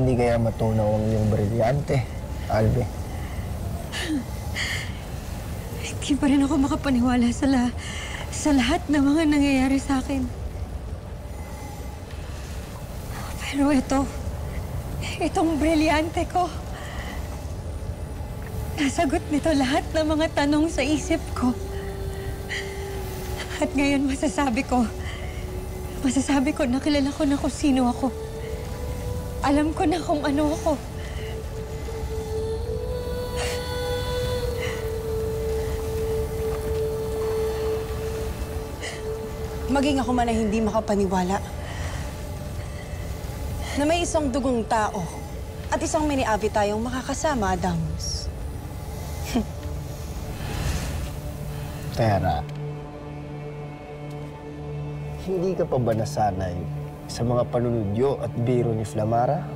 hindi kaya matunaw ang iyong brilyante, Albe? Hindi pa rin ako makapaniwala sa lahat ng mga nangyayari sa akin. Pero itong brilyante ko, nasagot nito lahat ng mga tanong sa isip ko. At ngayon masasabi ko na kilala ko na kung sino ako. Alam ko na kung ano ako. Maging ako man ay hindi makapaniwala na may isang dugong tao at isang mini-avi tayong makakasama, Adamus. Tera, hindi ka pa ba nasanay sa mga panunudyo at biro ni Flamara?